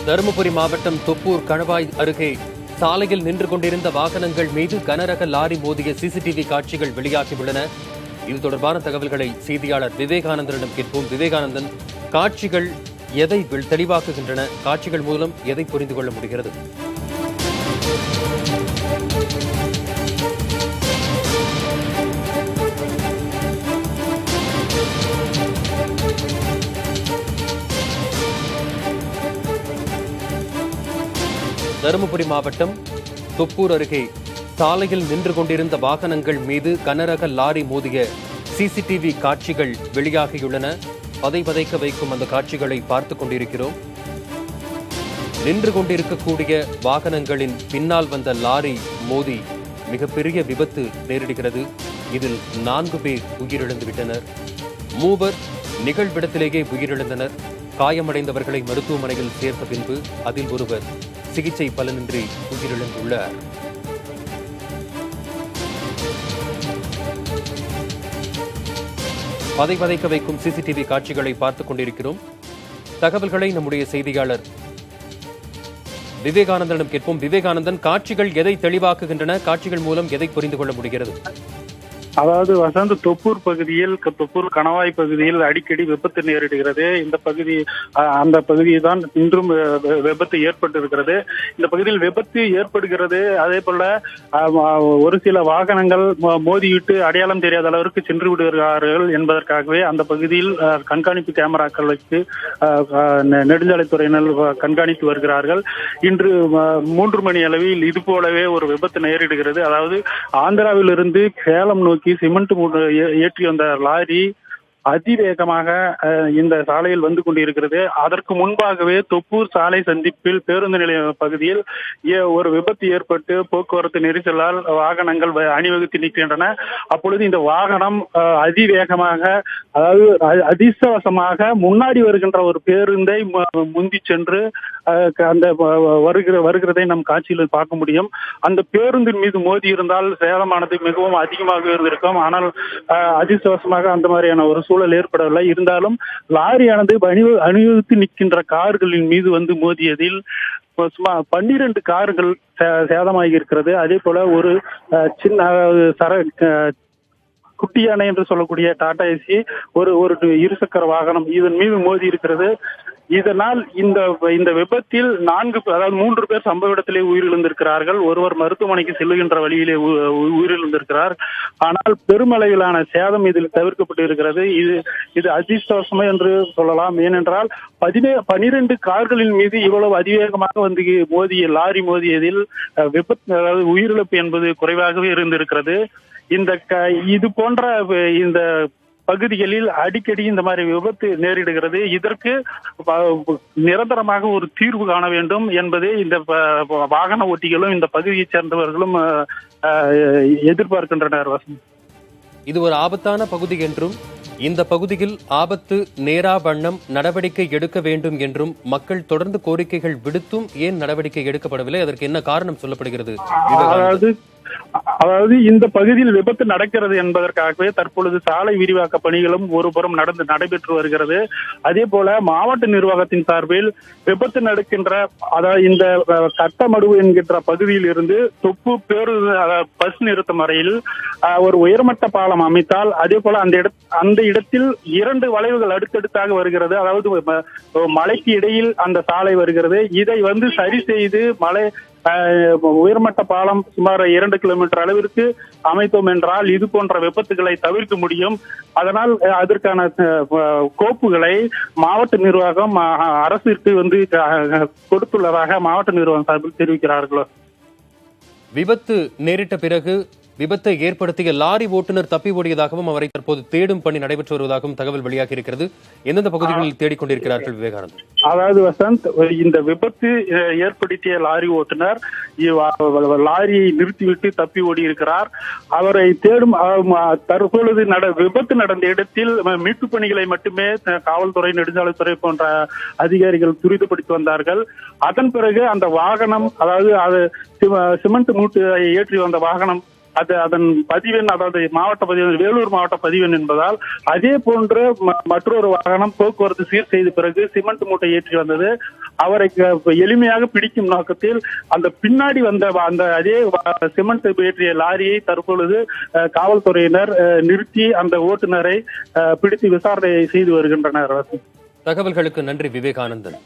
தருமபுரி மாவட்டம் தொப்பூர் கணவாய் அருகே சாலையில் நின்று கொண்டிருந்த வாகனங்கள் மீது கனரக லாரி மோதிய சிசிடிவி காட்சிகள் வெளியாகியுள்ளன. இது தொடர்பான தகவல்களை செய்தியாளர் விவேகானந்தனிடம் கேட்போம். விவேகானந்தன், காட்சிகள் எதை தெளிவாக்குகின்றன? காட்சிகள் மூலம் எதை புரிந்து கொள்ள முடிகிறது? தருமபுரி மாவட்டம் தொப்பூர் அருகே சாலையில் நின்று கொண்டிருந்த வாகனங்கள் மீது கனரக லாரி மோதிய சிசிடிவி காட்சிகள் வெளியாகியுள்ளன. பதைக்க வைக்கும் அந்த காட்சிகளை பார்த்துக் கொண்டிருக்கிறோம். நின்று கொண்டிருக்கக்கூடிய வாகனங்களின் பின்னால் வந்த லாரி மோதி மிகப்பெரிய விபத்து நேரிடுகிறது. இதில் 4 பேர் உயிரிழந்துவிட்டனர். 3 நிகழ்விடத்திலேயே உயிரிழந்தனர். காயமடைந்தவர்களை மருத்துவமனையில் சேர்த்த பின்பு அதில் ஒருவர் சிகிச்சை பலனின்றி உயிரிழந்துள்ளார். பதைக்க வைக்கும் சிசிடிவி காட்சிகளை பார்த்துக் கொண்டிருக்கிறோம். தகவல்களை நம்முடைய செய்தியாளர் விவேகானந்தனிடம் கேட்போம். விவேகானந்தன், காட்சிகள் எதை தெளிவாக்குகின்றன? காட்சிகள் மூலம் எதை புரிந்து கொள்ள முடிகிறது? அதாவது வசந்த், தொப்பூர் பகுதியில், தொப்பூர் கணவாய் பகுதியில் அடிக்கடி விபத்து நேரிடுகிறது. அந்த பகுதியில் தான் இன்றும் விபத்து ஏற்பட்டிருக்கிறது. இந்த பகுதியில் விபத்து ஏற்படுகிறது. அதே போல ஒரு சில வாகனங்கள் மோதிவிட்டு அடையாளம் தெரியாத அளவிற்கு சென்று விடுகிறார்கள் என்பதற்காகவே அந்த பகுதியில் கண்காணிப்பு கேமராக்கள் வைத்து நெடுஞ்சாலைத்துறையினர் கண்காணித்து வருகிறார்கள். இன்று 3 மணி அளவில் இது போலவே ஒரு விபத்து நேரிடுகிறது. அதாவது ஆந்திராவிலிருந்து சேலம் நோக்கி சிமெண்ட் ஏற்றி வந்த லாரி அதிவேகமாக இந்த சாலையில் வந்து கொண்டிருக்கிறது. அதற்கு முன்பாகவே தொப்பூர் சாலை சந்திப்பில் பேருந்து நிலைய பகுதியில் ஒரு விபத்து ஏற்பட்டு போக்குவரத்து நெரிசலால் வாகனங்கள் அணிவகுத்து நிற்கின்றன. அப்பொழுது இந்த வாகனம் அதிவேகமாக, அதாவது அதிர்ஷ்டவசமாக முன்னாடி வருகின்ற ஒரு பேருந்தை முந்தி சென்று அந்த வருகிறதை நம் காட்சியில் பார்க்க முடியும். அந்த பேருந்தின் மீது மோதி இருந்தால் சேதமானது மிகவும் அதிகமாக இருந்திருக்கும். ஆனால் அதிர்ஷ்டவசமாக அந்த மாதிரியான ஒரு சூழல் ஏற்படவில்லை. இருந்தாலும் லாரியானது அணிவகுத்து நிற்கின்ற கார்களின் மீது வந்து மோதியதில் சுமார் 12 கார்கள் சேதமாகி இருக்கிறது. அதே போல ஒரு சின்ன குட்டி யானை என்று சொல்லக்கூடிய டாடா ஏசி ஒரு இருசக்கர வாகனம் இதன் மீது மோதி இருக்கிறது. இதனால் இந்த விபத்தில் 3 பேர் சம்பவ இடத்திலே உயிரிழந்திருக்கிறார்கள். ஒருவர் மருத்துவமனைக்கு செல்லுகின்ற வழியிலே உயிரிழந்திருக்கிறார். ஆனால் பெருமளவிலான சேதம் இதில் தவிர்க்கப்பட்டு இருக்கிறது. இது அதிர்ஷ்டவசமே என்று சொல்லலாம். ஏனென்றால் 12 கார்களின் மீது இவ்வளவு அதிவேகமாக வந்து லாரி மோதியதில் விபத்து, அதாவது உயிரிழப்பு என்பது குறைவாகவே இருந்திருக்கிறது. இது போன்ற இந்த பகுதிகளில் அடிக்கடி இந்த மாதிரி விபத்து நேரிடுகிறது. இதற்கு நிரந்தரமாக ஒரு தீர்வு காண வேண்டும் என்பதே இந்த வாகன ஓட்டிகளும் இந்த பகுதியைச் சேர்ந்தவர்களும் எதிர்பார்க்கின்றனர். இது ஒரு ஆபத்தான பகுதி என்றும், இந்த பகுதியில் ஆபத்து நேரா வண்ணம் நடவடிக்கை எடுக்க வேண்டும் என்றும் மக்கள் தொடர்ந்து கோரிக்கைகள் விடுத்தும் ஏன் நடவடிக்கை எடுக்கப்படவில்லை? அதற்கு என்ன காரணம் சொல்லப்படுகிறது? அதாவது இந்த பகுதியில் விபத்து நடக்கிறது என்பதற்காகவே தற்பொழுது சாலை விரிவாக்க பணிகளும் ஒருபுறம் நடைபெற்று வருகிறது. அதே போல மாவட்ட நிர்வாகத்தின் சார்பில் விபத்து நடக்கின்ற, அதாவது இந்த கட்டமடுவு என்கின்ற பகுதியில் இருந்து தொப்பு பேருந்து பஸ் நிறுத்தம் வரையில் ஒரு உயர்மட்ட பாலம் அமைத்தால், அதே போல அந்த இடத்தில் 2 வளைவுகள் அடுத்தடுத்தாக வருகிறது. அதாவது மலைக்கு இடையில் அந்த சாலை வருகிறது. இதை வந்து சரி செய்து உயர்மட்ட பாலம் சுமார் 2 கிலோமீட்டர் அளவிற்கு அமைத்தோம் என்றால் இது போன்ற விபத்துகளை தவிர்க்க முடியும். அதனால் அதற்கான கோப்புகளை மாவட்ட நிர்வாகம் அரசிற்கு வந்து கொடுத்துள்ளதாக மாவட்ட நிர்வாகம் சார்பில் தெரிவிக்கிறார்களோ. விபத்து நேரிட்ட பிறகு விபத்தை ஏற்படுத்திய லாரி ஓட்டுநர் தப்பி ஓடியதாகவும் அவரை தற்போது தேடும் பணி நடைபெற்று வருவதாகவும் தகவல் வெளியாகி இருக்கிறது. எந்தெந்த பகுதிகளில் தேடிக்கொண்டிருக்கிறார்கள் விவேகானந்தன்? அதாவது வசந்த், இந்த விபத்து ஏற்படுத்திய லாரி ஓட்டுநர் லாரியை நிறுத்திவிட்டு தப்பி ஓடி இருக்கிறார். அவரை தேடும் தற்பொழுது விபத்து நடந்த இடத்தில் மீட்பு பணிகளை மட்டுமே காவல்துறை, நெடுஞ்சாலைத்துறை போன்ற அதிகாரிகள் துரிதப்படுத்தி வந்தார்கள். அதன் பிறகு அந்த வாகனம், அதாவது சிமெண்ட் மூட்டை ஏற்றி வந்த வாகனம் அதன் பதிவெண், அதாவது மாவட்ட பதிவெண் வேலூர் மாவட்ட பதிவெண் என்பதால் அதே போன்ற மற்றொரு வாகனம் போக்குவரத்து சீர் செய்த பிறகு சிமெண்ட் மூட்டை ஏற்றி வந்தது. அவரை எளிமையாக பிடிக்கும் நோக்கத்தில் அந்த பின்னாடி வந்த அந்த அதே சிமெண்ட் ஏற்றிய லாரியை தற்பொழுது காவல்துறையினர் நிறுத்தி அந்த ஓட்டுநரை பிடித்து விசாரணை செய்து வருகின்றனர். தகவல்களுக்கு நன்றி விவேகானந்தன்.